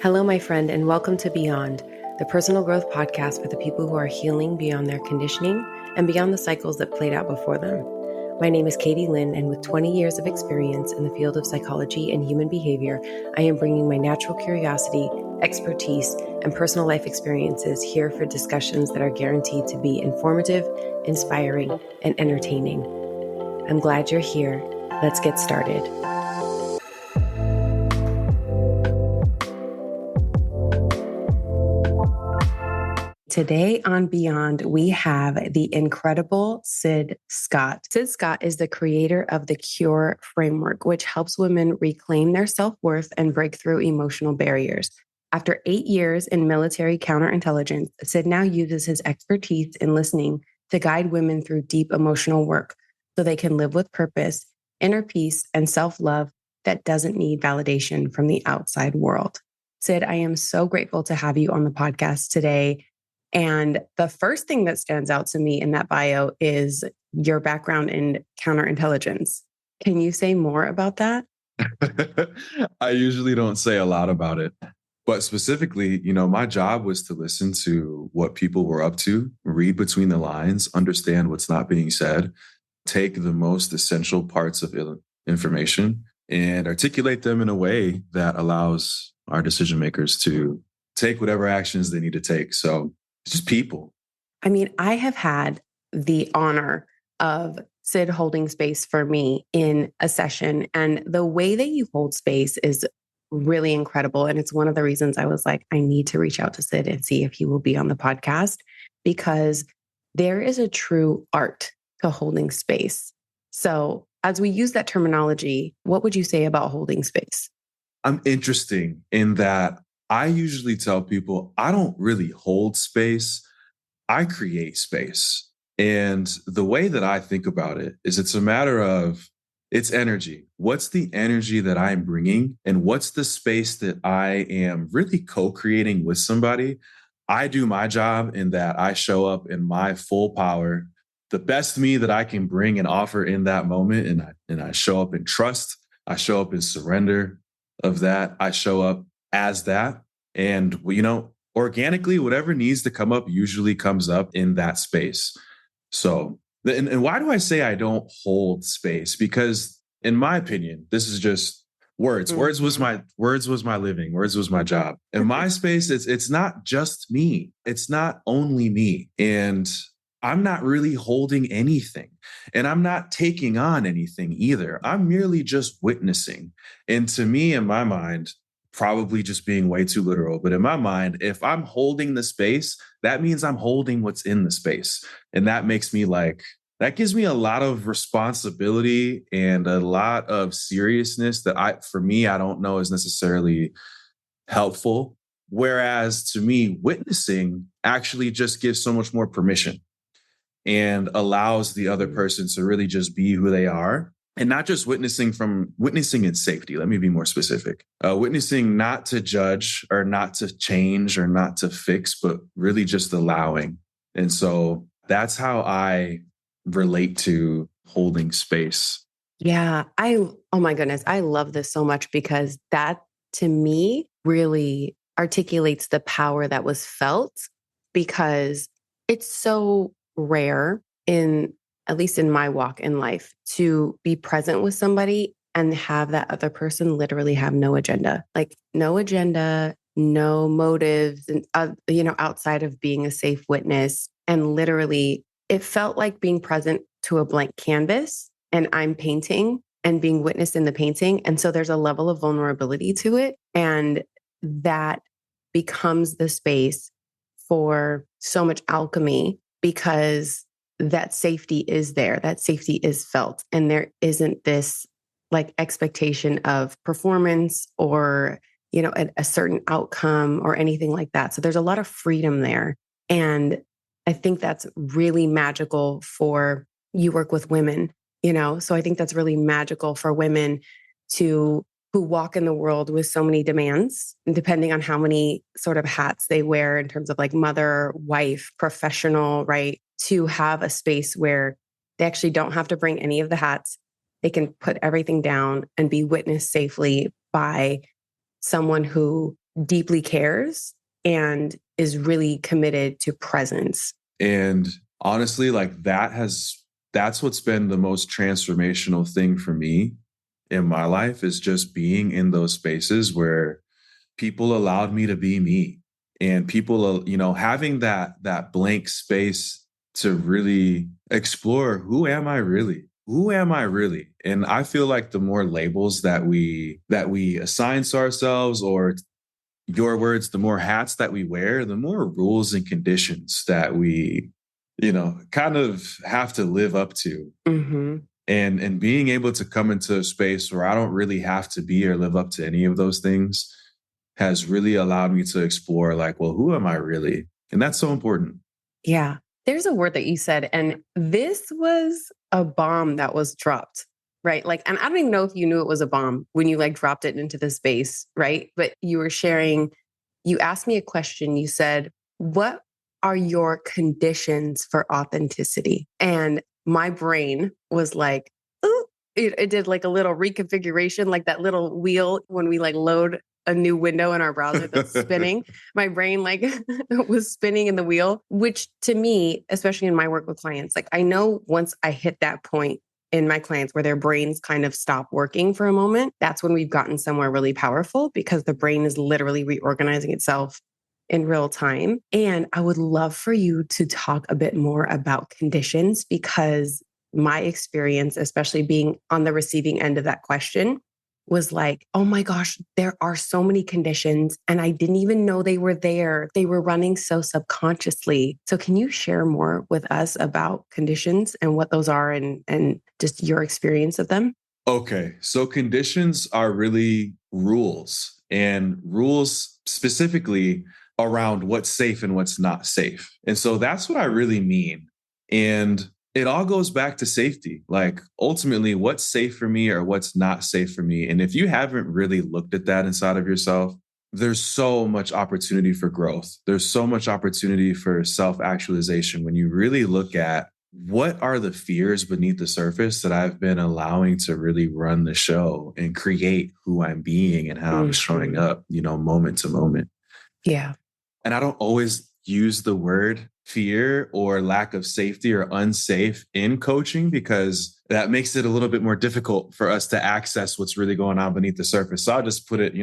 Hello, my friend, and welcome to Beyond, the personal growth podcast for the people who are healing beyond their conditioning and beyond the cycles that played out before them. My name is Katie Lynn, and with 20 years of experience in the field of psychology and human behavior, I am bringing my natural curiosity, expertise, and personal life experiences here for discussions that are guaranteed to be informative, inspiring, and entertaining. I'm glad you're here. Let's get started. Today on Beyond, we have the incredible Sid Scott. Sid Scott is the creator of the Cure framework, which helps women reclaim their self-worth and break through emotional barriers. After 8 years in military counterintelligence, Sid now uses his expertise in listening to guide women through deep emotional work so they can live with purpose, inner peace, and self-love that doesn't need validation from the outside world. Sid, I am so grateful to have you on the podcast today. And the first thing that stands out to me in that bio is your background in counterintelligence. Can you say more about that? I usually don't say a lot about it, but specifically, my job was to listen to what people were up to, read between the lines, understand what's not being said, take the most essential parts of information and articulate them in a way that allows our decision makers to take whatever actions they need to take. So it's just people. I mean, I have had the honor of Sid holding space for me in a session, and the way that you hold space is really incredible. And it's one of the reasons I was like, I need to reach out to Sid and see if he will be on the podcast, because there is a true art to holding space. So as we use that terminology, what would you say about holding space? I'm interesting in that I usually tell people I don't really hold space. I create space. And the way that I think about it is it's a matter of it's energy. What's the energy that I'm bringing? And what's the space that I am really co-creating with somebody? I do my job in that I show up in my full power, the best me that I can bring and offer in that moment. And I show up in trust. I show up in surrender of that. I show up as that. And, organically, whatever needs to come up usually comes up in that space. So, and why do I say I don't hold space? Because in my opinion, this is just words. Mm-hmm. Words was my living. Words was my job. In my space, it's not just me. It's not only me. And I'm not really holding anything. And I'm not taking on anything either. I'm merely just witnessing. And to me, in my mind, probably just being way too literal, but in my mind, if I'm holding the space, that means I'm holding what's in the space. And that makes me that gives me a lot of responsibility and a lot of seriousness that for me, I don't know is necessarily helpful. Whereas to me, witnessing actually just gives so much more permission and allows the other person to really just be who they are. And not just witnessing in safety. Let me be more specific. Witnessing not to judge or not to change or not to fix, but really just allowing. And so that's how I relate to holding space. Yeah. Oh my goodness. I love this so much because that to me really articulates the power that was felt, because it's so rare at least in my walk in life, to be present with somebody and have that other person literally have no agenda, no motives, and outside of being a safe witness. And literally, it felt like being present to a blank canvas, and I'm painting and being witnessed in the painting. And so there's a level of vulnerability to it, and that becomes the space for so much alchemy, because that safety is there, that safety is felt. And there isn't this expectation of performance or, a certain outcome or anything like that. So there's a lot of freedom there. And I think that's really magical for, you work with women, so I think that's really magical for women who walk in the world with so many demands, depending on how many sort of hats they wear in terms of mother, wife, professional, right? To have a space where they actually don't have to bring any of the hats. They can put everything down and be witnessed safely by someone who deeply cares and is really committed to presence. And honestly, like that's what's been the most transformational thing for me in my life is just being in those spaces where people allowed me to be me and people, having that blank space to really explore who am I really? Who am I really? And I feel like the more labels that we assign to ourselves, or your words, the more hats that we wear, the more rules and conditions that we, kind of have to live up to. Mm-hmm. And being able to come into a space where I don't really have to be or live up to any of those things has really allowed me to explore, like, well, who am I really? And that's so important. Yeah. There's a word that you said, and this was a bomb that was dropped, right? Like, and I don't even know if you knew it was a bomb when you like dropped it into the space, right? But you were sharing, you asked me a question. You said, what are your conditions for authenticity? And my brain was like, ooh, it did like a little reconfiguration, like that little wheel when we like load a new window in our browser that's spinning. My brain like was spinning in the wheel, which to me, especially in my work with clients, like I know once I hit that point in my clients where their brains kind of stop working for a moment, that's when we've gotten somewhere really powerful because the brain is literally reorganizing itself in real time. And I would love for you to talk a bit more about conditions because my experience, especially being on the receiving end of that question, was like, oh my gosh, there are so many conditions and I didn't even know they were there. They were running so subconsciously. So can you share more with us about conditions and what those are and just your experience of them? Okay. So conditions are really rules, and rules specifically around what's safe and what's not safe. And so that's what I really mean. And it all goes back to safety. Like ultimately, what's safe for me or what's not safe for me. And if you haven't really looked at that inside of yourself, there's so much opportunity for growth. There's so much opportunity for self actualization when you really look at what are the fears beneath the surface that I've been allowing to really run the show and create who I'm being and how I'm showing Mhm. up, moment to moment. Yeah. And I don't always use the word fear or lack of safety or unsafe in coaching because that makes it a little bit more difficult for us to access what's really going on beneath the surface. So I'll just put it,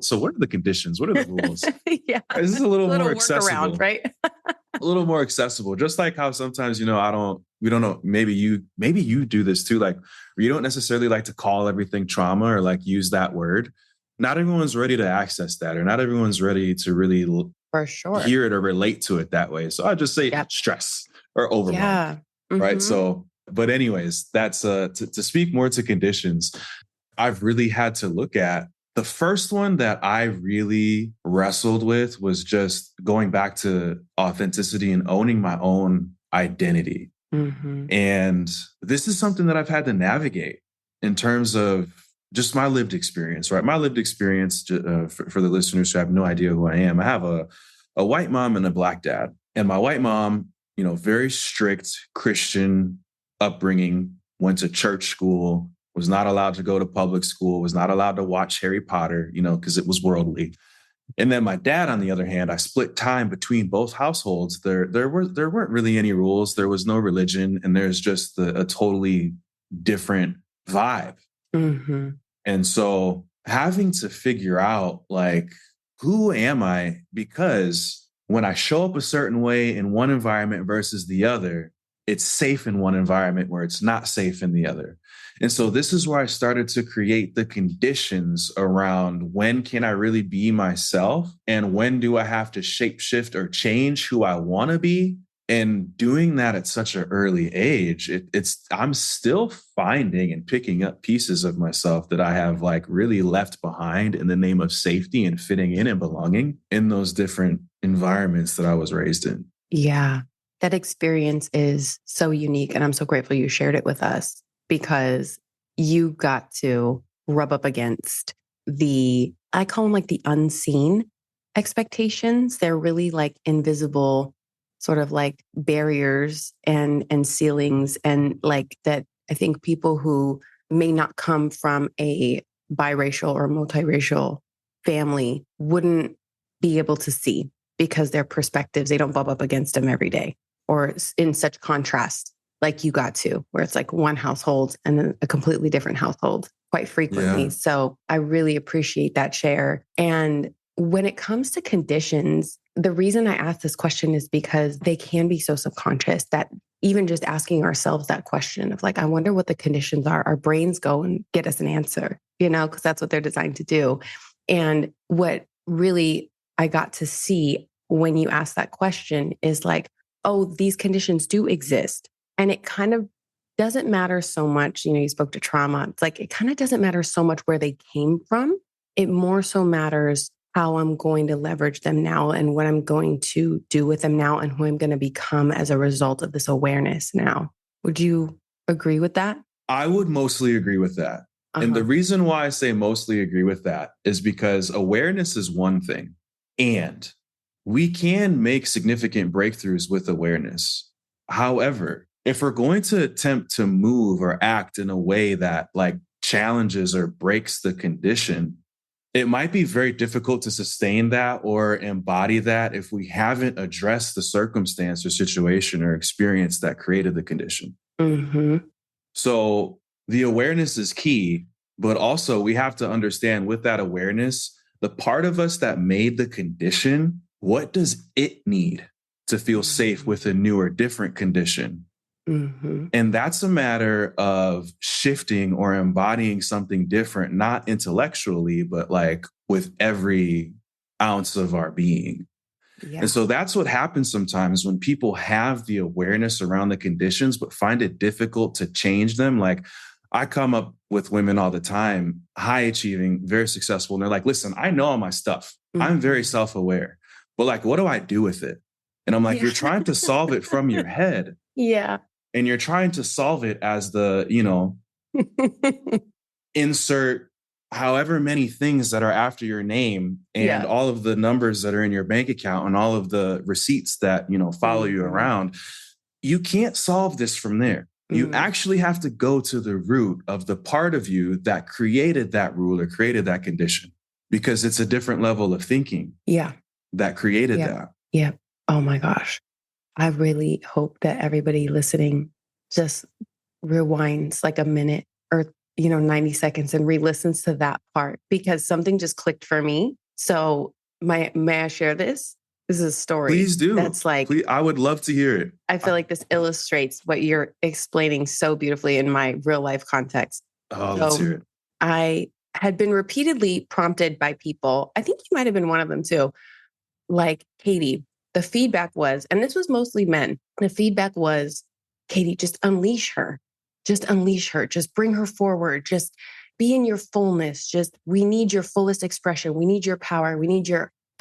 so what are the conditions? What are the rules? Yeah. This is a little Little more workaround, accessible. right? A little more accessible. Just like how sometimes, we don't know, maybe you do this too. Like you don't necessarily like to call everything trauma or like use that word. Not everyone's ready to access that, or not everyone's ready to really For sure. hear it or relate to it that way. So I just say Yep. stress or overwhelm. Yeah. Right. Hmm. So, but anyways, that's to speak more to conditions. I've really had to look at the first one that I really wrestled with was just going back to authenticity and owning my own identity. Hmm. And this is something that I've had to navigate in terms of just my lived experience, right? My lived experience, for the listeners who have no idea who I am, I have a white mom and a black dad. And my white mom, very strict Christian upbringing, went to church school, was not allowed to go to public school, was not allowed to watch Harry Potter, because it was worldly. And then my dad, on the other hand, I split time between both households. There weren't really any rules. There was no religion, and there's just a totally different vibe. Hmm. And so having to figure out like who am I? Because when I show up a certain way in one environment versus the other, it's safe in one environment where it's not safe in the other. And so this is where I started to create the conditions around when can I really be myself and when do I have to shapeshift or change who I want to be. And doing that at such an early age, it's I'm still finding and picking up pieces of myself that I have like really left behind in the name of safety and fitting in and belonging in those different environments that I was raised in. Yeah. That experience is so unique. And I'm so grateful you shared it with us because you got to rub up against I call them like the unseen expectations. They're really like invisible, sort of like barriers and ceilings. And like that, I think people who may not come from a biracial or multiracial family wouldn't be able to see because their perspectives, they don't bump up against them every day or in such contrast like you got to, where it's like one household and then a completely different household quite frequently. Yeah. So I really appreciate that share. And when it comes to conditions, the reason I ask this question is because they can be so subconscious that even just asking ourselves that question of like, I wonder what the conditions are, our brains go and get us an answer, because that's what they're designed to do. And what really I got to see when you ask that question is like, oh, these conditions do exist. And it kind of doesn't matter so much, you spoke to trauma. It's like, it kind of doesn't matter so much where they came from. It more so matters how I'm going to leverage them now and what I'm going to do with them now and who I'm going to become as a result of this awareness now. Would you agree with that? I would mostly agree with that. And the reason why I say mostly agree with that is because awareness is one thing, and we can make significant breakthroughs with awareness. However, if we're going to attempt to move or act in a way that like challenges or breaks the condition, it might be very difficult to sustain that or embody that if we haven't addressed the circumstance or situation or experience that created the condition. Mm-hmm. So the awareness is key, but also we have to understand with that awareness, the part of us that made the condition, what does it need to feel safe with a new or different condition? Mm-hmm. And that's a matter of shifting or embodying something different, not intellectually, but like with every ounce of our being. Yeah. And so that's what happens sometimes when people have the awareness around the conditions, but find it difficult to change them. Like I come up with women all the time, high achieving, very successful. And they're like, listen, I know all my stuff. I'm very self-aware, but like, what do I do with it? And I'm like, you're trying to solve it from your head. Yeah. And you're trying to solve it as the, insert however many things that are after your name and all of the numbers that are in your bank account and all of the receipts that, follow you around. You can't solve this from there. You actually have to go to the root of the part of you that created that rule or created that condition, because it's a different level of thinking. Yeah. That created that. Yeah. Oh my gosh. I really hope that everybody listening just rewinds like a minute or 90 seconds and re-listens to that part, because something just clicked for me. So may I share this? This is a story. Please do. That's like, please, I would love to hear it. I feel like this illustrates what you're explaining so beautifully in my real life context. Oh, let's hear it. I had been repeatedly prompted by people. I think you might have been one of them too. Like, Katie, the feedback was, and this was mostly men, the feedback was, Katie, just unleash her. Just unleash her. Just bring her forward. Just be in your fullness. We need your fullest expression. We need your power.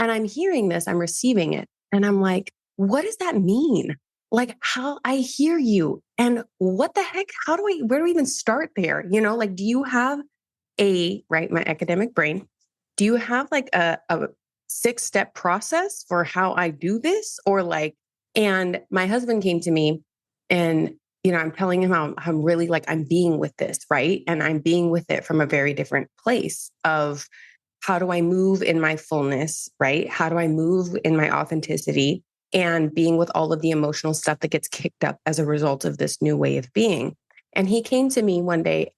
And I'm hearing this, I'm receiving it. And I'm like, what does that mean? Like, how I hear you and what the heck, where do we even start there? Do you have my academic brain, do you have like a 6-step process for how I do this? And my husband came to me and, I'm telling him how I'm really like, I'm being with this, right? And I'm being with it from a very different place of how do I move in my fullness, right? How do I move in my authenticity and being with all of the emotional stuff that gets kicked up as a result of this new way of being? And he came to me one day,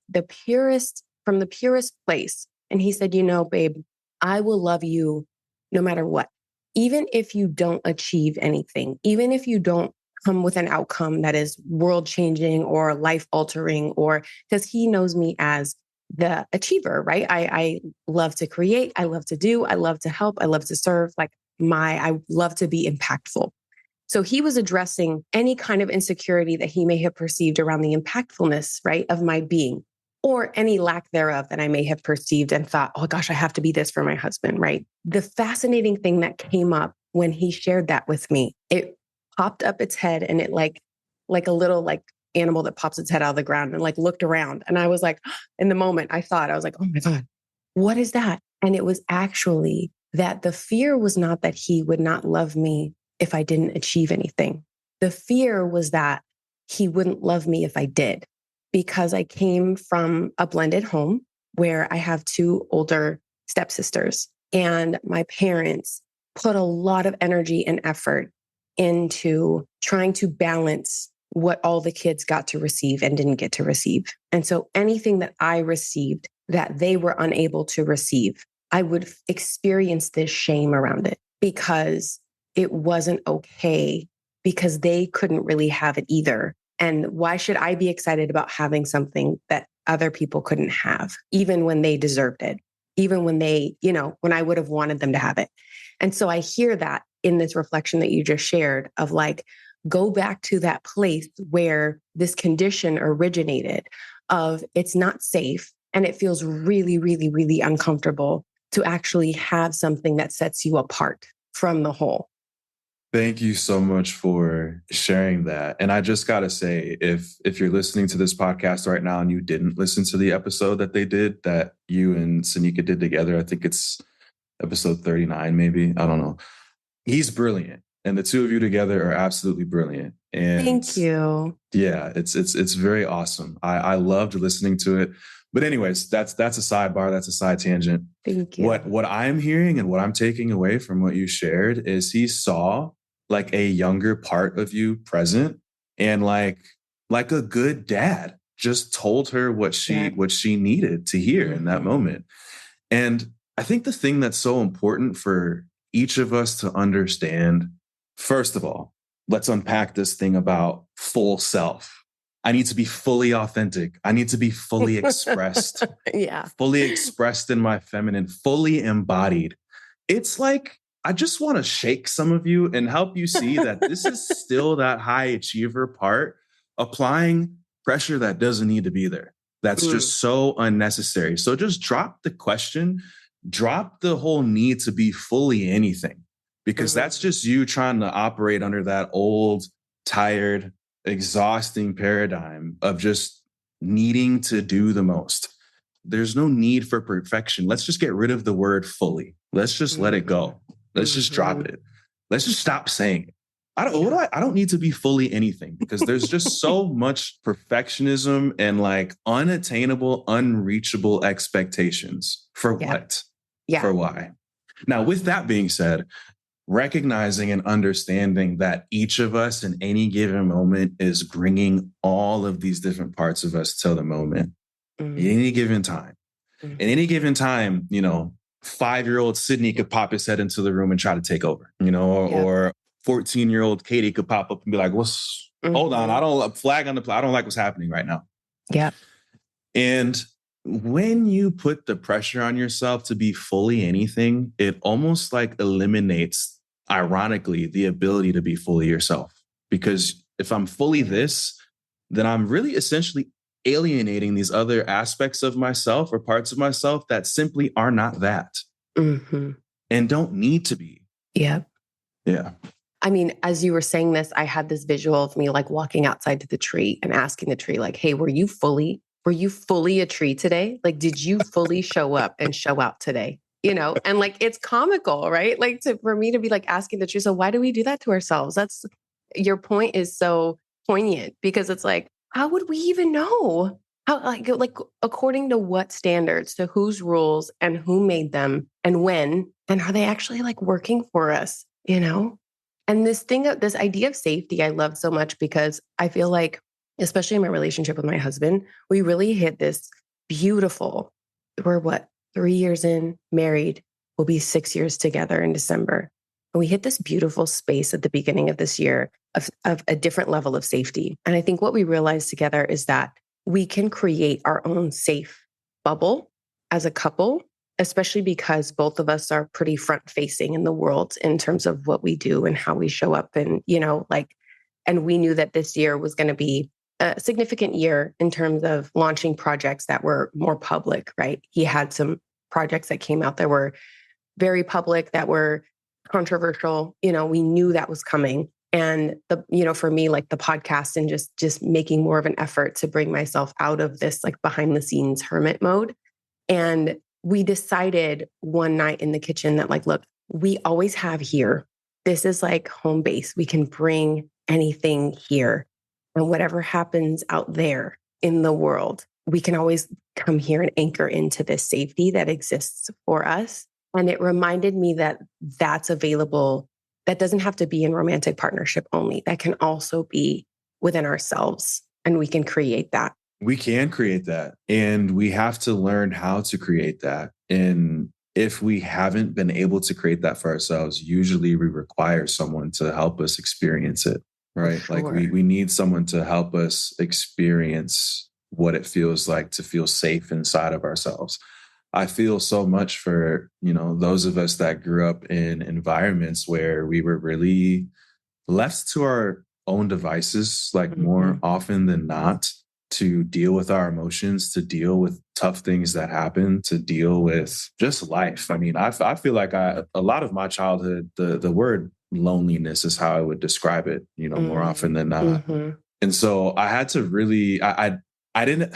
from the purest place. And he said, babe, I will love you no matter what. Even if you don't achieve anything, even if you don't come with an outcome that is world changing or life altering, or because he knows me as the achiever, right? I love to create. I love to do. I love to help. I love to serve. I love to be impactful. So he was addressing any kind of insecurity that he may have perceived around the impactfulness, right, of my being, or any lack thereof that I may have perceived and thought, oh gosh, I have to be this for my husband, right? The fascinating thing that came up when he shared that with me, it popped up its head and it like a little animal that pops its head out of the ground and looked around. And I was like, in the moment I was like, oh my God, what is that? And it was actually that the fear was not that he would not love me if I didn't achieve anything. The fear was that he wouldn't love me if I did, because I came from a blended home where I have 2 older stepsisters. And my parents put a lot of energy and effort into trying to balance what all the kids got to receive and didn't get to receive. And so anything that I received that they were unable to receive, I would experience this shame around it because it wasn't okay because they couldn't really have it either. And why should I be excited about having something that other people couldn't have, even when they deserved it, even when they, when I would have wanted them to have it. And so I hear that in this reflection that you just shared of like, go back to that place where this condition originated of it's not safe and it feels really, really, really uncomfortable to actually have something that sets you apart from the whole. Thank you so much for sharing that. And I just got to say, if you're listening to this podcast right now and you didn't listen to the episode that they did, that you and Sanika did together, I think it's episode 39, maybe. I don't know. He's brilliant. And the two of you together are absolutely brilliant. And thank you. Yeah, it's very awesome. I loved listening to it. But anyways, that's a sidebar. That's a side tangent. Thank you. What I'm hearing and what I'm taking away from what you shared is he saw like a younger part of you present, and like a good dad just told her what she needed to hear in that moment. And I think the thing that's so important for each of us to understand, first of all, let's unpack this thing about full self. I need to be fully authentic. I need to be fully expressed. Fully expressed in my feminine, fully embodied. It's like, I just want to shake some of you and help you see that this is still that high achiever part, applying pressure that doesn't need to be there. That's just so unnecessary. So just drop the question, drop the whole need to be fully anything, because that's just you trying to operate under that old, tired, exhausting paradigm of just needing to do the most. There's no need for perfection. Let's just get rid of the word fully. Let's just let it go. Let's just drop it. Let's just stop saying it. I don't need to be fully anything, because there's just so much perfectionism and like unattainable, unreachable expectations. For what? For why? Now, with that being said, recognizing and understanding that each of us in any given moment is bringing all of these different parts of us to the moment at any given time. At any given time, 5-year-old Sydney could pop his head into the room and try to take over, or 14-year-old Katie could pop up and be like, hold on, I don't flag on the play. I don't like what's happening right now. Yeah. And when you put the pressure on yourself to be fully anything, it almost like eliminates, ironically, the ability to be fully yourself. Because if I'm fully this, then I'm really essentially alienating these other aspects of myself or parts of myself that simply are not that and don't need to be. Yeah. Yeah. I mean, as you were saying this, I had this visual of me like walking outside to the tree and asking the tree, like, hey, were you fully a tree today? Like, did you fully show up and show out today? And like, it's comical, right? Like for me to be like asking the tree. So why do we do that to ourselves? Your point is so poignant, because it's like, how would we even know? How, like according to what standards, to whose rules and who made them and when, and are they actually like working for us, And this idea of safety, I love so much, because I feel like, especially in my relationship with my husband, we really hit this beautiful, we're 3 years in, married, we'll be 6 years together in December. And we hit this beautiful space at the beginning of this year of a different level of safety. And I think what we realized together is that we can create our own safe bubble as a couple, especially because both of us are pretty front facing in the world in terms of what we do and how we show up. And, and we knew that this year was going to be a significant year in terms of launching projects that were more public, right? He had some projects that came out that were very public, that were controversial. We knew that was coming. And for me, like the podcast and just making more of an effort to bring myself out of this like behind the scenes hermit mode. And we decided one night in the kitchen that like, look, we always have here. This is like home base. We can bring anything here, and whatever happens out there in the world, we can always come here and anchor into this safety that exists for us. And it reminded me that that's available. That doesn't have to be in romantic partnership only. That can also be within ourselves. And we can create that. We can create that. And we have to learn how to create that. And if we haven't been able to create that for ourselves, usually we require someone to help us experience it, right? For Like sure. we need someone to help us experience what it feels like to feel safe inside of ourselves. I feel so much for, those of us that grew up in environments where we were really left to our own devices, like more often than not, to deal with our emotions, to deal with tough things that happen, to deal with just life. I mean, I feel like a lot of my childhood, the word loneliness is how I would describe it, more often than not. Mm-hmm. And so I had to really, I didn't,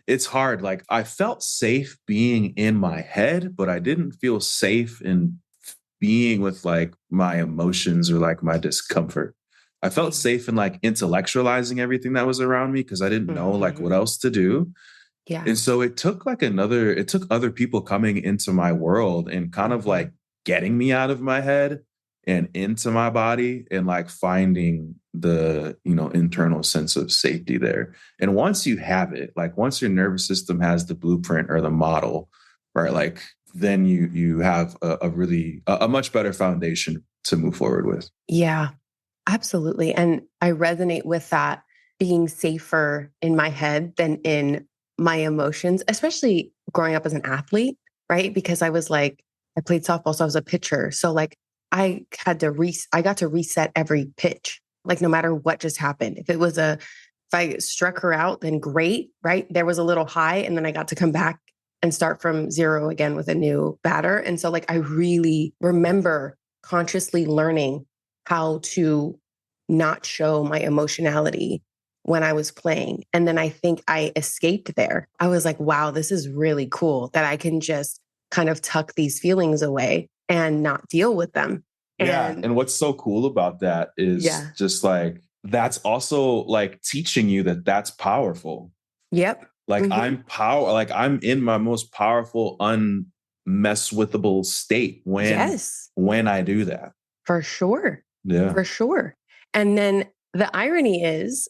it's hard. Like I felt safe being in my head, but I didn't feel safe in being with like my emotions or like my discomfort. I felt safe in like intellectualizing everything that was around me because I didn't know like what else to do. Yeah. And so it took other people coming into my world and kind of like getting me out of my head and into my body and like finding the, internal sense of safety there. And once you have it, like once your nervous system has the blueprint or the model, right? Like then you have a really a much better foundation to move forward with. Yeah, absolutely. And I resonate with that, being safer in my head than in my emotions, especially growing up as an athlete, right? Because I played softball, so I was a pitcher. So like I got to reset every pitch, like no matter what just happened. If I struck her out, then great, right? There was a little high and then I got to come back and start from zero again with a new batter. And so like, I really remember consciously learning how to not show my emotionality when I was playing. And then I think I escaped there. I was like, wow, this is really cool that I can just kind of tuck these feelings away and not deal with them. Yeah. And what's so cool about that is just like, that's also like teaching you that that's powerful. Yep. Like like I'm in my most powerful, unmesswithable state when I do that. For sure. Yeah. For sure. And then the irony is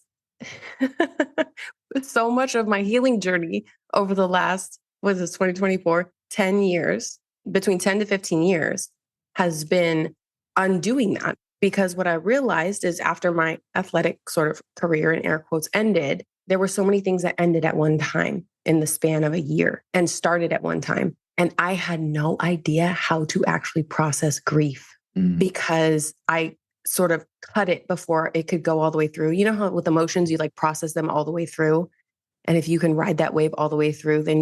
so much of my healing journey over the last, was this 2024, 10 years, between 10 to 15 years, has been undoing that. Because what I realized is after my athletic sort of career in air quotes ended, there were so many things that ended at one time in the span of a year and started at one time. And I had no idea how to actually process grief because I sort of cut it before it could go all the way through. You know how with emotions, you like process them all the way through. And if you can ride that wave all the way through, then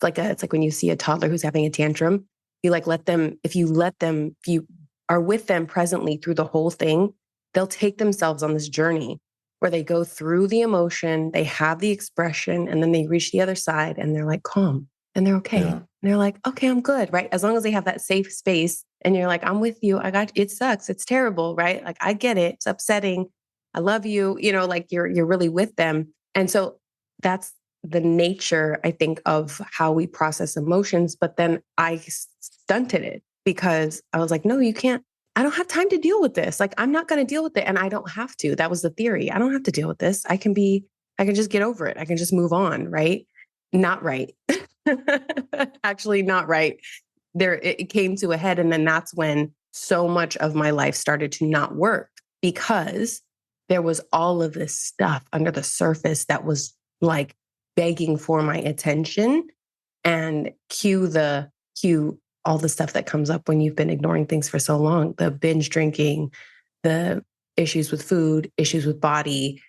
it's like when you see a toddler who's having a tantrum, you like if you are with them presently through the whole thing, they'll take themselves on this journey where they go through the emotion, they have the expression, and then they reach the other side and they're like calm and they're okay. Yeah. And they're like, okay, I'm good, right? As long as they have that safe space and you're like, I'm with you. I got you. It sucks. It's terrible, right? Like, I get it. It's upsetting. I love you. Like you're really with them. And so that's the nature, I think, of how we process emotions. But then I stunted it because I was like, no, you can't. I don't have time to deal with this. Like, I'm not going to deal with it. And I don't have to. That was the theory. I don't have to deal with this. I can just get over it. I can just move on. Right. Not right. Actually, not right. It came to a head. And then that's when so much of my life started to not work because there was all of this stuff under the surface that was like begging for my attention, and cue all the stuff that comes up when you've been ignoring things for so long, the binge drinking, the issues with food, issues with body,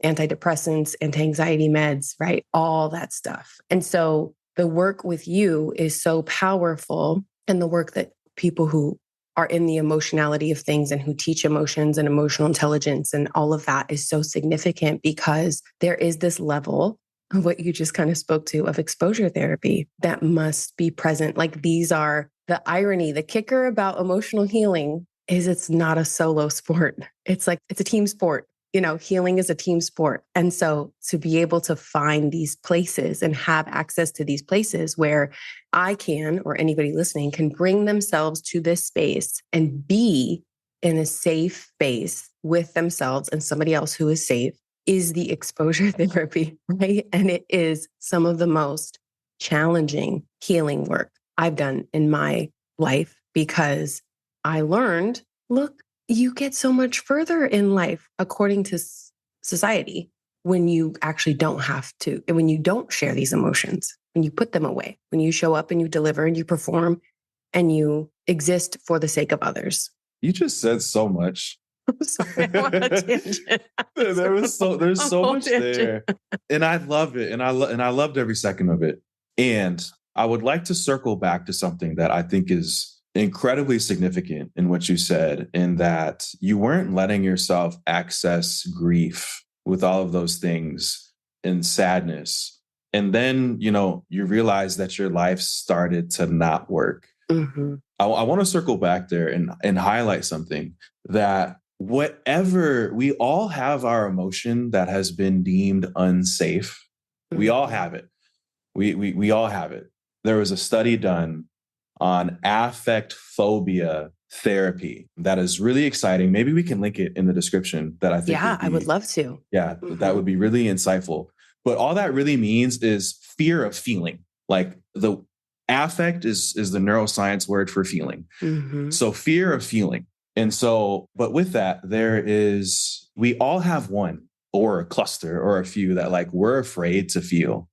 antidepressants, anti-anxiety meds, right? All that stuff. And so the work with you is so powerful, and the work that people who are in the emotionality of things and who teach emotions and emotional intelligence and all of that is so significant because there is this level of what you just kind of spoke to of exposure therapy that must be present. Like, these are the irony, the kicker about emotional healing is it's not a solo sport. It's like, it's a team sport. healing is a team sport. And so to be able to find these places and have access to these places where I can, or anybody listening can bring themselves to this space and be in a safe space with themselves and somebody else who is safe is the exposure therapy, right? And it is some of the most challenging healing work I've done in my life because I learned, look, you get so much further in life according to society when you actually don't have to, and when you don't share these emotions, when you put them away, when you show up and you deliver and you perform and you exist for the sake of others. You just said so much. I'm sorry, I want a tangent. There's so much there. And I love it. And I loved every second of it. And I would like to circle back to something that I think is incredibly significant in what you said, in that you weren't letting yourself access grief with all of those things and sadness. And then, you realize that your life started to not work. Mm-hmm. I want to circle back there and highlight something, that whatever, we all have our emotion that has been deemed unsafe. Mm-hmm. We all have it. We all have it. There was a study done on affect phobia therapy that is really exciting. Maybe we can link it in the description. That I think I would love to. Yeah, mm-hmm. That would be really insightful. But all that really means is fear of feeling. Like the affect is the neuroscience word for feeling. Mm-hmm. So fear of feeling. And so, but with that, we all have one or a cluster or a few that like we're afraid to feel.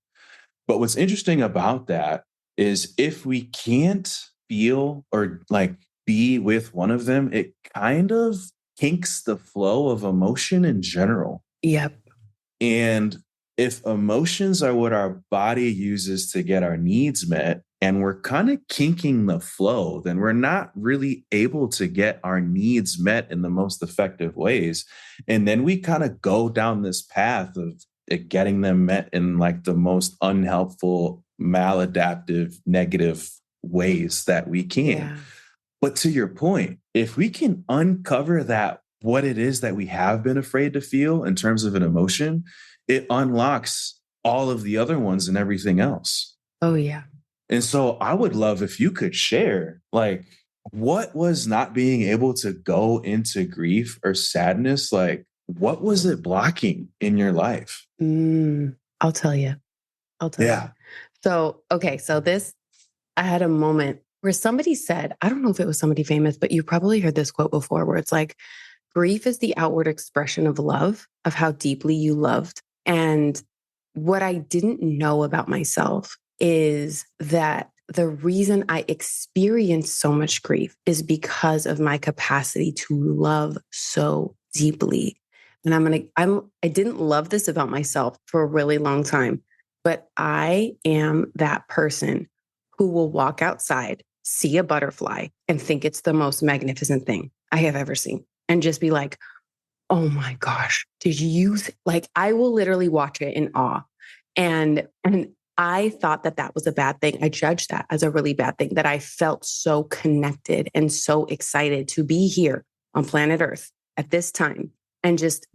But what's interesting about that is if we can't feel or like be with one of them, it kind of kinks the flow of emotion in general. Yep. And if emotions are what our body uses to get our needs met, and we're kind of kinking the flow, then we're not really able to get our needs met in the most effective ways. And then we kind of go down this path of getting them met in like the most unhelpful, maladaptive, negative ways that we can. Yeah. But to your point, if we can uncover that, what it is that we have been afraid to feel in terms of an emotion, it unlocks all of the other ones and everything else. Oh, yeah. And so I would love if you could share, like, what was not being able to go into grief or sadness? Like, what was it blocking in your life? I'll tell you. You. So, okay. So I had a moment where somebody said, I don't know if it was somebody famous, but you probably heard this quote before, where it's like, grief is the outward expression of love, of how deeply you loved. And what I didn't know about myself is that the reason I experience so much grief is because of my capacity to love so deeply. And I didn't love this about myself for a really long time, but I am that person who will walk outside, see a butterfly, and think it's the most magnificent thing I have ever seen. And just be like, oh my gosh, did you, like, I will literally watch it in awe. And I thought that was a bad thing. I judged that as a really bad thing, that I felt so connected and so excited to be here on planet Earth at this time and just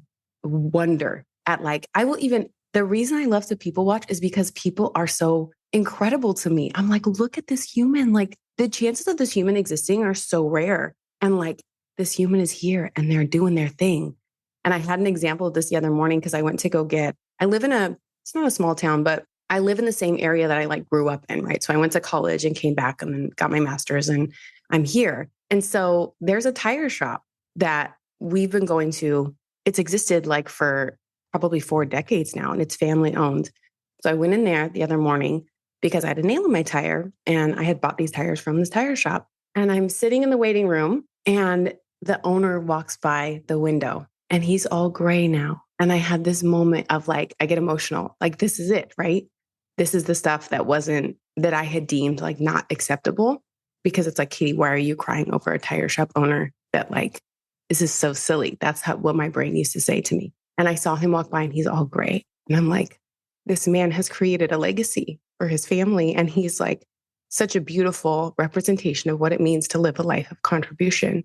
wonder at like, the reason I love to people watch is because people are so incredible to me. I'm like, look at this human. Like the chances of this human existing are so rare. And like this human is here and they're doing their thing. And I had an example of this the other morning because I went to it's not a small town, but I live in the same area that I like grew up in, right? So I went to college and came back and then got my master's and I'm here. And so there's a tire shop that we've been going to. It's existed like for probably 4 decades now and it's family owned. So I went in there the other morning because I had a nail in my tire and I had bought these tires from this tire shop. And I'm sitting in the waiting room and the owner walks by the window and he's all gray now. And I had this moment of like, I get emotional. Like, this is it, right? This is the stuff that I had deemed like not acceptable because it's like, Katie, why are you crying over a tire shop owner that like, this is so silly. That's what my brain used to say to me. And I saw him walk by and he's all gray. And I'm like, this man has created a legacy for his family. And he's like such a beautiful representation of what it means to live a life of contribution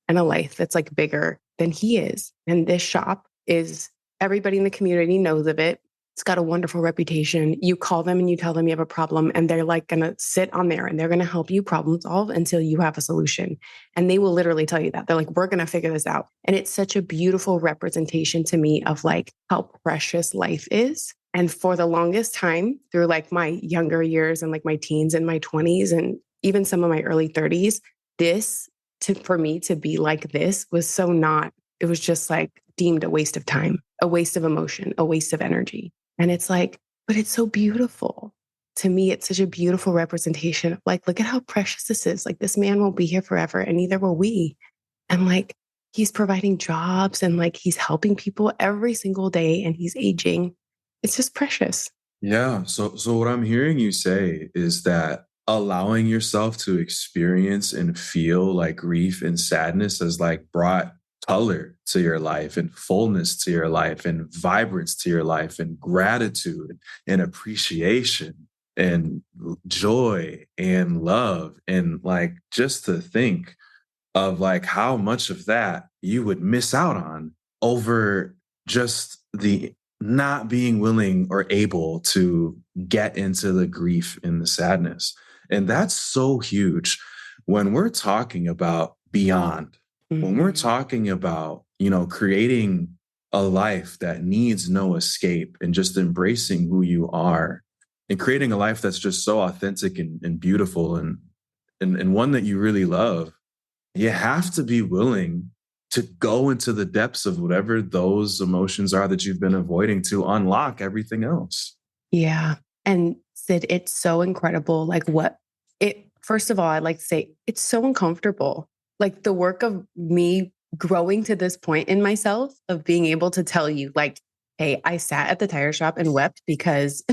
and a life that's like bigger than he is. And this shop is everybody in the community knows of it. It's got a wonderful reputation. You call them and you tell them you have a problem, and they're like going to sit on there and they're going to help you problem solve until you have a solution. And they will literally tell you that. They're like, we're going to figure this out. And it's such a beautiful representation to me of like how precious life is. And for the longest time, through like my younger years and like my teens and my 20s and even some of my early 30s, for me to be like this was so not, it was just like deemed a waste of time, a waste of emotion, a waste of energy. And it's like, but it's so beautiful. To me, it's such a beautiful representation of like, look at how precious this is. Like, this man won't be here forever, and neither will we. And like, he's providing jobs and like, he's helping people every single day, and he's aging. It's just precious. Yeah. So what I'm hearing you say is that allowing yourself to experience and feel like grief and sadness has like brought color to your life and fullness to your life and vibrance to your life and gratitude and appreciation and joy and love. And like, just to think of like how much of that you would miss out on over just the not being willing or able to get into the grief and the sadness. And that's so huge when we're talking about beyond, when we're talking about, creating a life that needs no escape and just embracing who you are and creating a life that's just so authentic and beautiful and one that you really love. You have to be willing to go into the depths of whatever those emotions are that you've been avoiding to unlock everything else. Yeah. And Sid, it's so incredible. Like first of all, I'd like to say it's so uncomfortable. Like the work of me growing to this point in myself of being able to tell you like, hey, I sat at the tire shop and wept because,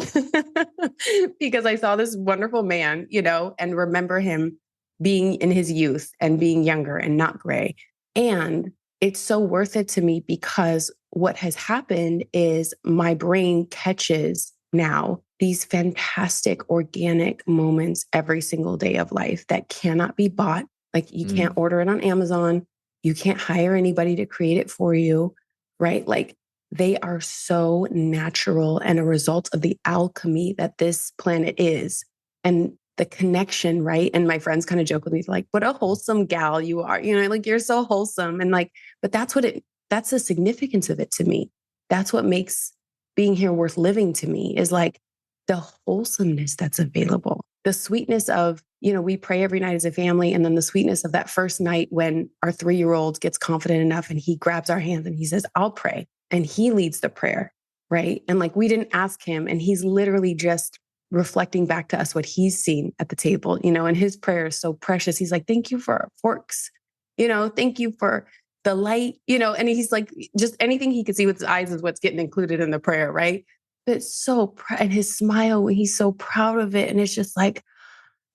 because I saw this wonderful man, and remember him being in his youth and being younger and not gray. And it's so worth it to me because what has happened is my brain catches now these fantastic organic moments every single day of life that cannot be bought. Like you can't order it on Amazon. You can't hire anybody to create it for you, right? Like they are so natural and a result of the alchemy that this planet is. And the connection, right? And my friends kind of joke with me, like, what a wholesome gal you are, like you're so wholesome. And like, but that's the significance of it to me. That's what makes being here worth living to me is like the wholesomeness that's available, the sweetness of, we pray every night as a family. And then the sweetness of that first night when our 3-year-old gets confident enough and he grabs our hands and he says, I'll pray. And he leads the prayer, right? And like, we didn't ask him, and he's literally just reflecting back to us what he's seen at the table, and his prayer is so precious. He's like, thank you for our forks, thank you for the light, and he's like, just anything he could see with his eyes is what's getting included in the prayer, right? But it's and his smile, he's so proud of it. And it's just like,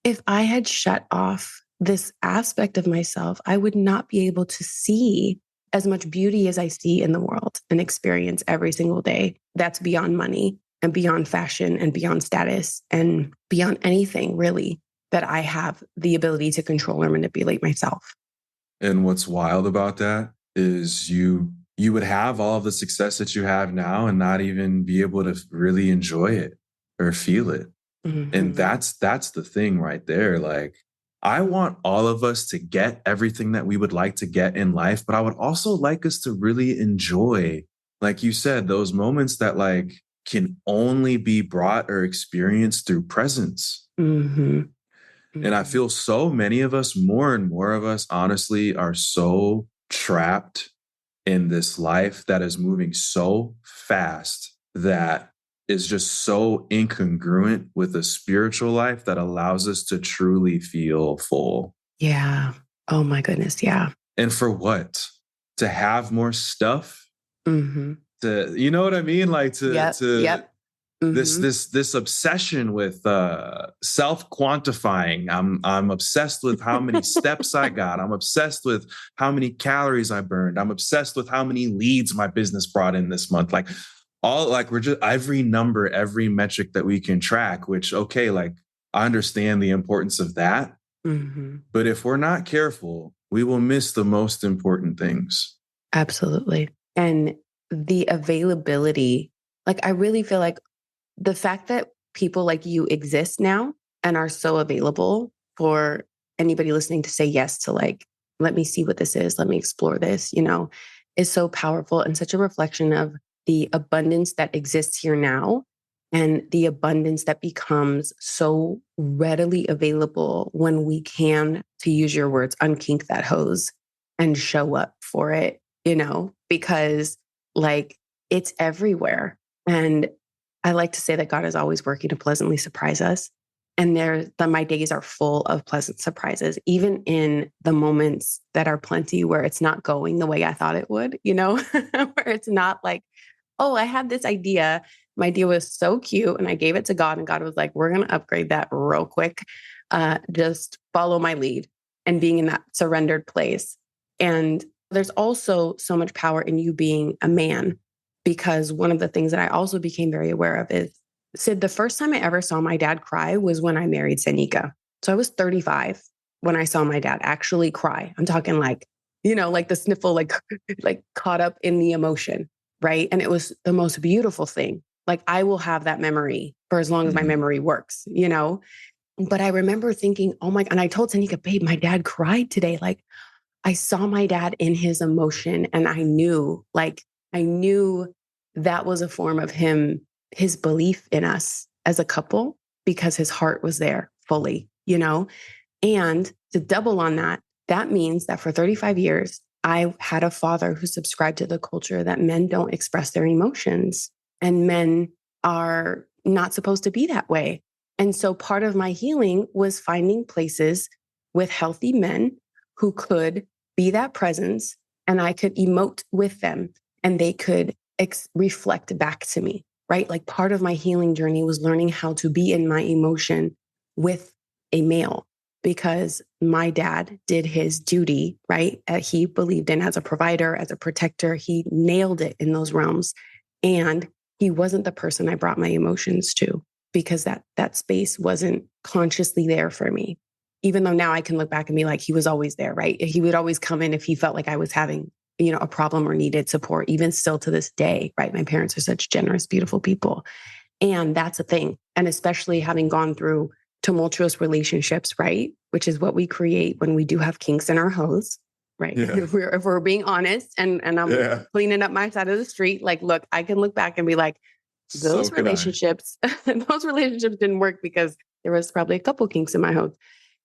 if I had shut off this aspect of myself, I would not be able to see as much beauty as I see in the world and experience every single day. That's beyond money and beyond fashion and beyond status and beyond anything really that I have the ability to control or manipulate myself. And what's wild about that is you would have all of the success that you have now and not even be able to really enjoy it or feel it. And that's the thing right there. Like, I want all of us to get everything that we would like to get in life, but I would also like us to really enjoy, like you said, those moments that like can only be brought or experienced through presence. And I feel so many of us, more and more of us, honestly, are so trapped in this life that is moving so fast that is just so incongruent with a spiritual life that allows us to truly feel full. Yeah. Oh my goodness. Yeah. And for what? To have more stuff? To, you know what I mean? Like Yep. This obsession with self-quantifying. I'm obsessed with how many steps I got. I'm obsessed with how many calories I burned. I'm obsessed with how many leads my business brought in this month. Like we're just every number, every metric that we can track, which, okay, like I understand the importance of that. But if we're not careful, we will miss the most important things. Absolutely. And the availability, like I really feel like the fact that people like you exist now and are so available for anybody listening to say yes to like, let me see what this is, let me explore this, is so powerful and such a reflection of the abundance that exists here now and the abundance that becomes so readily available when we can, to use your words, unkink that hose and show up for it, because like it's everywhere. And I like to say that God is always working to pleasantly surprise us. And my days are full of pleasant surprises, even in the moments that are plenty where it's not going the way I thought it would, where it's not like, oh, I had this idea. My idea was so cute and I gave it to God and God was like, we're going to upgrade that real quick. Just follow my lead and being in that surrendered place. And there's also so much power in you being a man, because one of the things that I also became very aware of is, Sid, the first time I ever saw my dad cry was when I married Sanika. So I was 35 when I saw my dad actually cry. I'm talking like, like the sniffle, like caught up in the emotion. Right. And it was the most beautiful thing. Like I will have that memory for as long as my memory works, But I remember thinking, oh my, and I told Sanika, babe, my dad cried today. Like I saw my dad in his emotion and I knew that was a form of his belief in us as a couple because his heart was there fully, And to double on that, that means that for 35 years, I had a father who subscribed to the culture that men don't express their emotions and men are not supposed to be that way. And so part of my healing was finding places with healthy men who could be that presence and I could emote with them and they could reflect back to me, right? Like part of my healing journey was learning how to be in my emotion with a male, because my dad did his duty, right? He believed in as a provider, as a protector. He nailed it in those realms. And he wasn't the person I brought my emotions to because that space wasn't consciously there for me. Even though now I can look back and be like, he was always there, right? He would always come in if he felt like I was having, a problem or needed support, even still to this day, right? My parents are such generous, beautiful people. And that's a thing. And especially having gone through tumultuous relationships, right? Which is what we create when we do have kinks in our hose, right? Yeah. If we're being honest and I'm cleaning up my side of the street, like, look, I can look back and be like, those relationships didn't work because there was probably a couple kinks in my hose.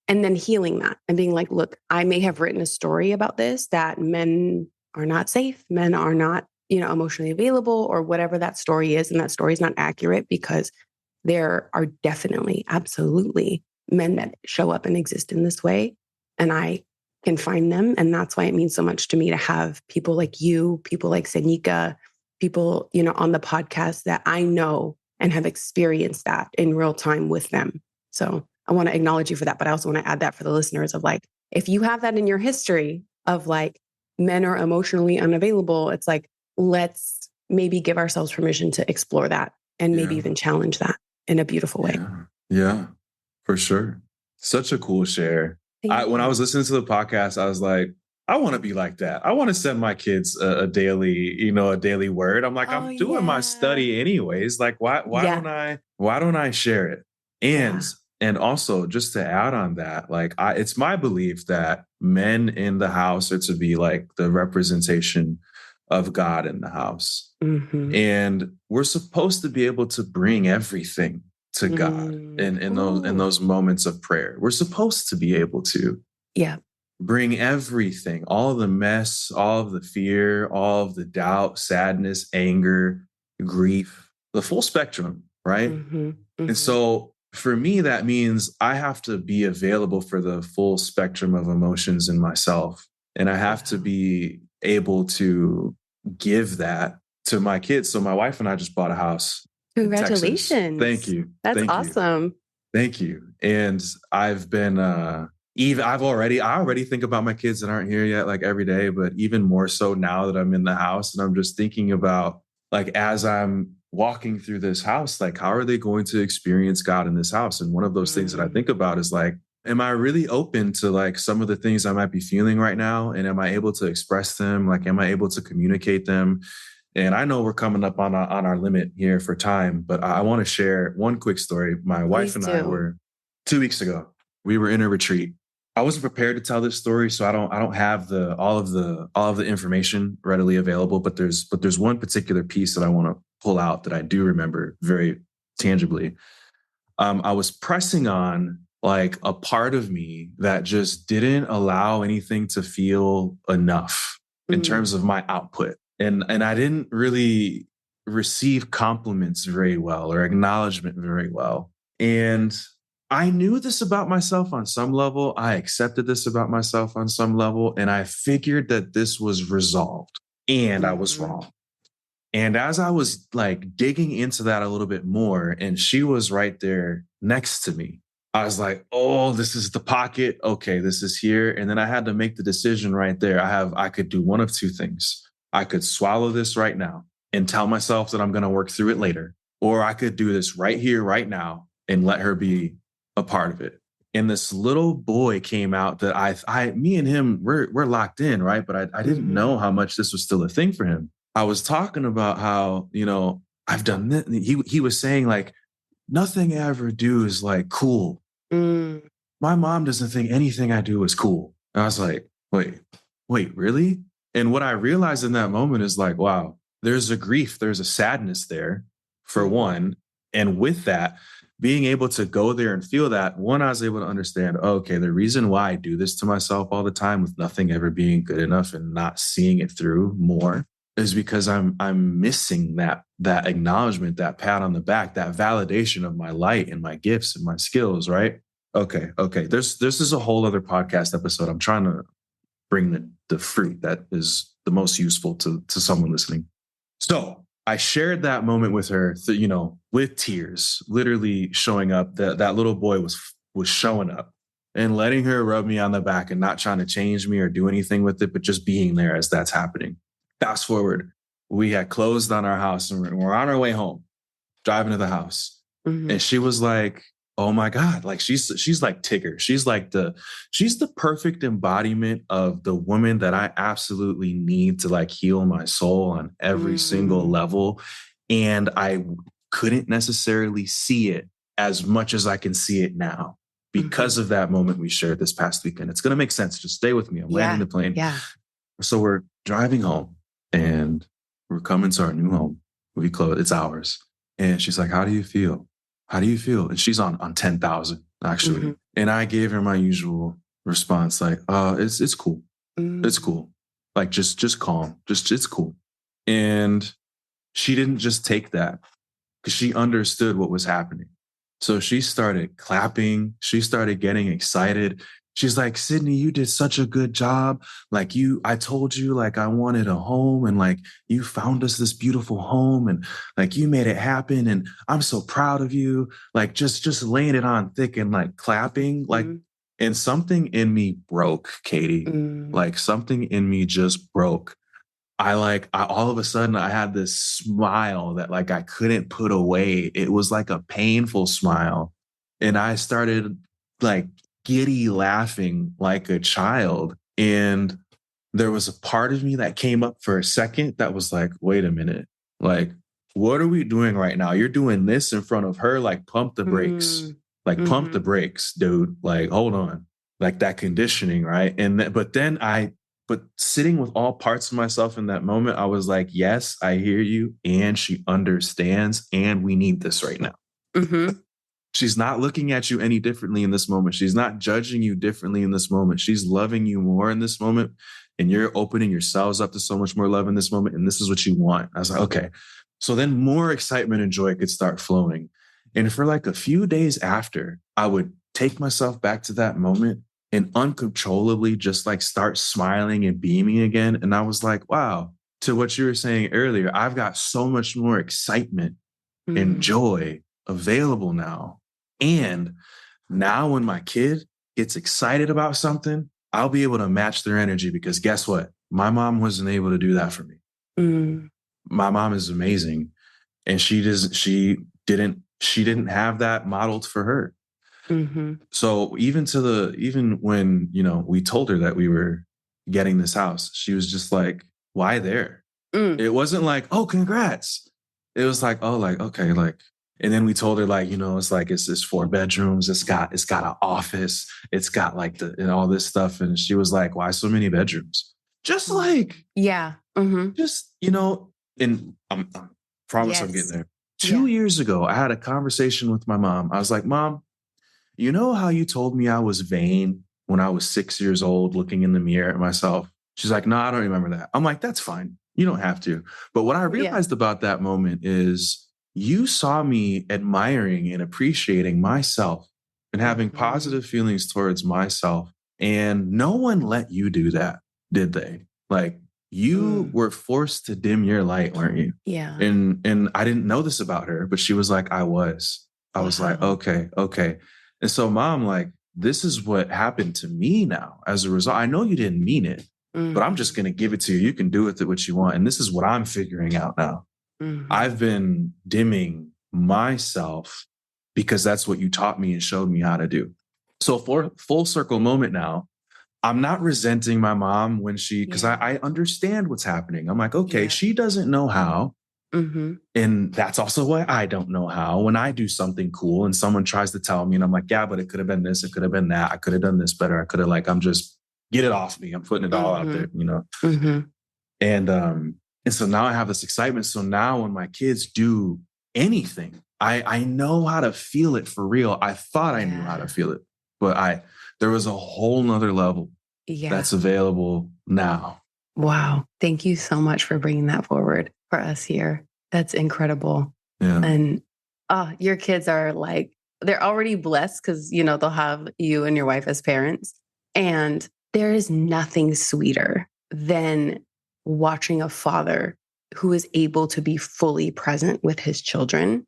And then healing that and being like, look, I may have written a story about this, that men are not safe. Men are not, emotionally available or whatever that story is. And that story is not accurate because there are definitely, absolutely men that show up and exist in this way. And I can find them. And that's why it means so much to me to have people like you, people like Sanika, people, on the podcast that I know and have experienced that in real time with them. So I want to acknowledge you for that. But I also want to add that for the listeners of like, if you have that in your history of like men are emotionally unavailable, it's like, let's maybe give ourselves permission to explore that and maybe even challenge that in a beautiful way. Yeah, for sure. Such a cool share. When I was listening to the podcast, I was like, I want to be like that. I want to send my kids a daily word. I'm like, I'm doing my study anyways. Like, why don't I share it? And also just to add on that, like it's my belief that men in the house are to be like the representation of God in the house. Mm-hmm. And we're supposed to be able to bring everything to God in those moments of prayer. We're supposed to be able to bring everything, all of the mess, all of the fear, all of the doubt, sadness, anger, grief, the full spectrum, right? Mm-hmm. Mm-hmm. And so for me, that means I have to be available for the full spectrum of emotions in myself. And I have to be able to give that to my kids. So my wife and I just bought a house. Congratulations. Thank you. That's awesome. Thank you. And I've been, I already think about my kids that aren't here yet, like every day, but even more so now that I'm in the house and I'm just thinking about like, as I'm walking through this house, like, how are they going to experience God in this house? And one of those things that I think about is like, am I really open to like some of the things I might be feeling right now? And am I able to express them? Like, am I able to communicate them? And I know we're coming up on our limit here for time, but I want to share one quick story. My wife Please and I do. were 2 weeks ago. We were in a retreat. I wasn't prepared to tell this story, so I don't have the all of the information readily available. But there's one particular piece that I want to pull out that I do remember very tangibly. I was pressing on like a part of me that just didn't allow anything to feel enough in terms Mm, of my output. And I didn't really receive compliments very well or acknowledgement very well. And I knew this about myself on some level. I accepted this about myself on some level. And I figured that this was resolved. And I was mhm, wrong. And as I was like digging into that a little bit more, and she was right there next to me, I was like, oh, this is the pocket. Okay, this is here. And then I had to make the decision right there. I could do one of two things. I could swallow this right now and tell myself that I'm going to work through it later, or I could do this right here, right now, and let her be a part of it. And this little boy came out that me and him, we're locked in, right? But I didn't mhm, know how much this was still a thing for him. I was talking about how, I've done this. He was saying like, nothing I ever do is like cool. mm, My mom doesn't think anything I do is cool. And I was like, wait, really? And what I realized in that moment is like, wow, there's a grief, there's a sadness there for mhm, one. And with that, being able to go there and feel that, one, I was able to understand, oh, okay, the reason why I do this to myself all the time with nothing ever being good enough and not seeing it through more is because I'm missing that acknowledgement, that pat on the back, that validation of my light and my gifts and my skills, right? Okay, okay. This is a whole other podcast episode. I'm trying to bring the fruit that is the most useful to someone listening. So I shared that moment with her, with tears, literally showing up. That little boy was showing up and letting her rub me on the back and not trying to change me or do anything with it, but just being there as that's happening. Fast forward, we had closed on our house and we're on our way home, driving to the house. And mhm, she was like, oh my God, like she's like Tigger. She's the perfect embodiment of the woman that I absolutely need to like heal my soul on every single mm, level. And I couldn't necessarily see it as much as I can see it now because mhm. of that moment we shared this past weekend. It's gonna make sense. Just stay with me. I'm landing Yeah, the plane. yeah. So we're driving home and we're coming to our new home. We close, it's ours. And she's like, how do you feel? How do you feel? And she's on 10,000 actually. Mhm, And I gave her my usual response, like, it's cool. It's mm, cool. Like just calm. Just it's cool. And she didn't just take that because she understood what was happening. So she started clapping. She started getting excited. She's like, Sydney, you did such a good job. Like I told you, like I wanted a home and like you found us this beautiful home and like you made it happen. And I'm so proud of you. Like just laying it on thick and like clapping, like, mm, and something in me broke, Katie. mm, Like something in me just broke. I all of a sudden I had this smile that like I couldn't put away. It was like a painful smile. And I started like giddy laughing like a child. And there was a part of me that came up for a second that was like, wait a minute. Like, what are we doing right now? You're doing this in front of her. Like, pump the brakes. mm, Like, pump the mhm, brakes, dude. Like, hold on. Like that conditioning, right? But then but sitting with all parts of myself in that moment, I was like, yes, I hear you. And she understands. And we need this right now. mhm, She's not looking at you any differently in this moment. She's not judging you differently in this moment. She's loving you more in this moment. And you're opening yourselves up to so much more love in this moment. And this is what you want. I was like, okay. So then more excitement and joy could start flowing. And for like a few days after, I would take myself back to that moment and uncontrollably just like start smiling and beaming again. And I was like, wow, to what you were saying earlier, I've got so much more excitement and mm, joy available now. And now when my kid gets excited about something, I'll be able to match their energy because guess what? My mom wasn't able to do that for me. mm, My mom is amazing and she didn't have that modeled for her. mhm, So even when, we told her that we were getting this house, she was just like, why there? Mm. It wasn't like, oh, congrats. It was like, oh, like, okay, like, and then we told her, like, it's like it's 4 bedrooms. It's got an office. It's got like and all this stuff. And she was like, why so many bedrooms? Just like, Yeah. Mm-hmm. just, and I'm promise I'm getting Yes. there. Two Yeah. years ago, I had a conversation with my mom. I was like, Mom, you know how you told me I was vain when I was 6 years old looking in the mirror at myself? She's like, no, I don't remember that. I'm like, that's fine. You don't have to. But what I Yeah. realized about that moment is you saw me admiring and appreciating myself and having Mhm. positive feelings towards myself. And no one let you do that, did they? Like you Mm. were forced to dim your light, weren't you? Yeah. And I didn't know this about her, but she was like, I was. I was like, Wow. okay, okay. And so, Mom, like, this is what happened to me now as a result. I know you didn't mean it, but I'm just Mhm. going to give it to you. You can do with it what you want. And this is what I'm figuring out now. Mhm. I've been dimming myself because that's what you taught me and showed me how to do. So, for full circle moment now, I'm not resenting my mom because Yeah. I understand what's happening. I'm like, okay, Yeah. she doesn't know how. Mhm. And that's also why I don't know how. When I do something cool and someone tries to tell me, and I'm like, yeah, but it could have been this, it could have been that. I could have done this better. I could have I'm just get it off me. I'm putting it all out there, Mhm. Mhm. And so now I have this excitement. So now when my kids do anything, I know how to feel it for real. I thought I knew how to Yeah. feel it, but there was a whole nother level Yeah. that's available now. Wow. Thank you so much for bringing that forward for us here. That's incredible. Yeah. And your kids are like, they're already blessed because, they'll have you and your wife as parents. And there is nothing sweeter than watching a father who is able to be fully present with his children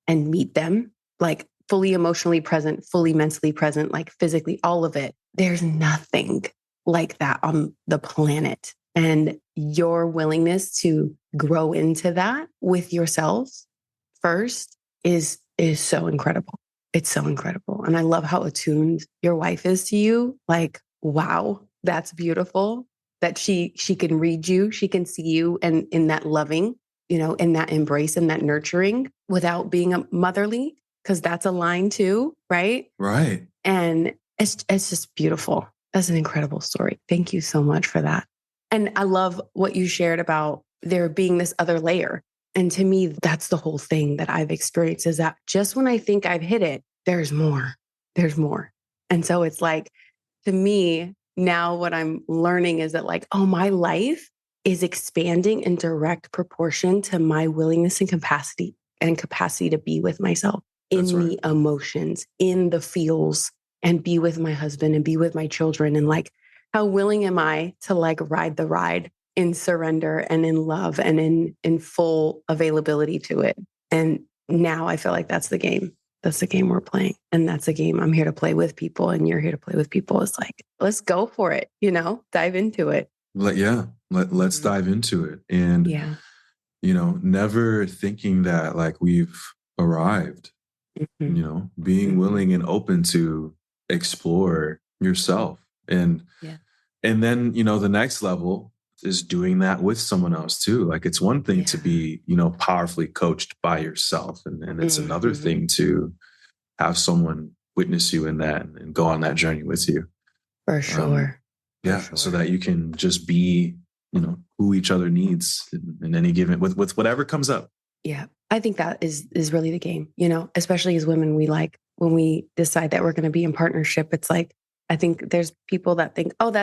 and meet them, like fully emotionally present, fully mentally present, like physically, all of it. There's nothing like that on the planet. And your willingness to grow into that with yourselves first is so incredible. It's so incredible. And I love how attuned your wife is to you. Like, wow, that's beautiful. That she can read you, she can see you and in that loving, in that embrace and that nurturing without being a motherly, because that's a line too, right? Right. And it's just beautiful. That's an incredible story. Thank you so much for that. And I love what you shared about there being this other layer. And to me, that's the whole thing that I've experienced is that just when I think I've hit it, there's more. There's more. And so it's like, to me, now what I'm learning is that, like, oh, my life is expanding in direct proportion to my willingness and capacity to be with myself That's in right. the emotions, in the feels, and be with my husband and be with my children. And like, how willing am I to like ride the ride in surrender and in love and in full availability to it? And now I feel like that's the game. That's the game we're playing. And that's a game I'm here to play with people and you're here to play with people. It's like, let's go for it, dive into it. Let's dive into it. And, Yeah. never thinking that like we've arrived, Mhm. being Mhm. willing and open to explore yourself. Yeah. And then, the next level is doing that with someone else too. Like it's one thing to Yeah. be, powerfully coached by yourself. And it's another Mhm. thing to have someone witness you in that and go on that journey with you. For Um, sure. For yeah. So sure. that you can just be, who each other needs in any given with whatever comes up. Yeah. I think that is really the game, especially as women, we like when we decide that we're going to be in partnership, it's like, I think there's people that think, oh,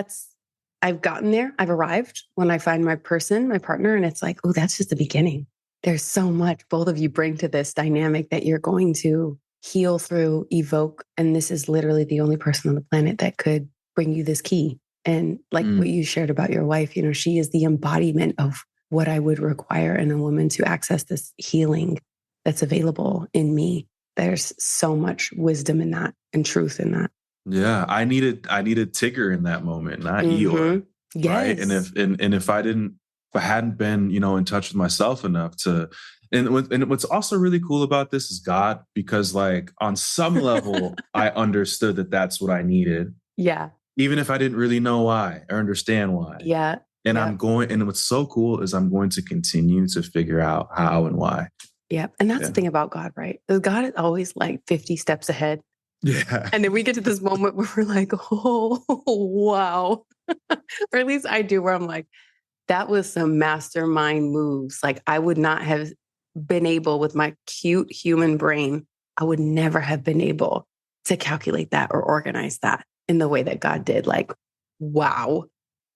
I've gotten there. I've arrived when I find my person, my partner. And it's like, oh, that's just the beginning. There's so much both of you bring to this dynamic that you're going to heal through, evoke. And this is literally the only person on the planet that could bring you this key. And like what you shared about your wife, she is the embodiment of what I would require in a woman to access this healing that's available in me. There's so much wisdom in that and truth in that. Yeah, I needed Tigger in that moment, not Eeyore, Mm-hmm. right? And Yes. if I hadn't been, in touch with myself enough to, and what's also really cool about this is God, because like on some level, I understood that that's what I needed, Yeah. even if I didn't really know why or understand why. Yeah. And Yep. and what's so cool is I'm going to continue to figure out how and why. Yep. And that's Yeah. the thing about God, right? God is always like 50 steps ahead. Yeah. And then we get to this moment where we're like, oh, wow. Or at least I do, where I'm like, that was some mastermind moves. Like I would not have been able with my cute human brain. I would never have been able to calculate that or organize that in the way that God did. Like, wow,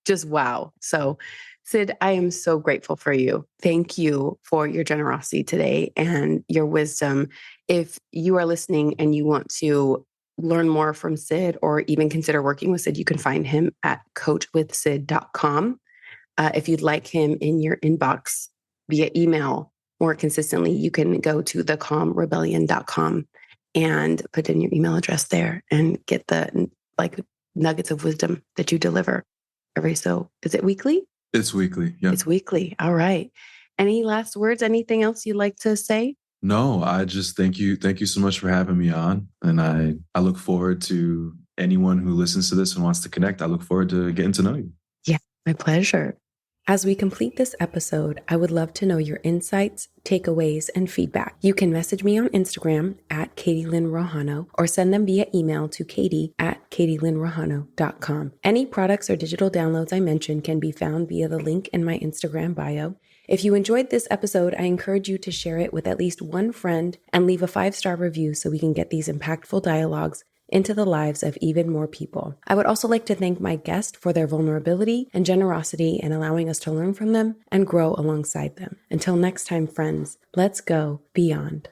just wow. So, Sid, I am so grateful for you. Thank you for your generosity today and your wisdom. If you are listening and you want to learn more from Sid or even consider working with Sid, you can find him at coachwithsid.com. If you'd like him in your inbox via email more consistently, you can go to thecalmrebellion.com and put in your email address there and get the like nuggets of wisdom that you deliver every so. Is it weekly? It's weekly. Yeah. It's weekly. All right. Any last words? Anything else you'd like to say? No, I just thank you. Thank you so much for having me on. And I look forward to anyone who listens to this and wants to connect. I look forward to getting to know you. Yeah, my pleasure. As we complete this episode, I would love to know your insights, takeaways, and feedback. You can message me on Instagram at Katie Lynn Rojano or send them via email to katie@katielynnrojano.com. Any products or digital downloads I mentioned can be found via the link in my Instagram bio. If you enjoyed this episode, I encourage you to share it with at least one friend and leave a 5-star review so we can get these impactful dialogues into the lives of even more people. I would also like to thank my guest for their vulnerability and generosity in allowing us to learn from them and grow alongside them. Until next time, friends, let's go beyond.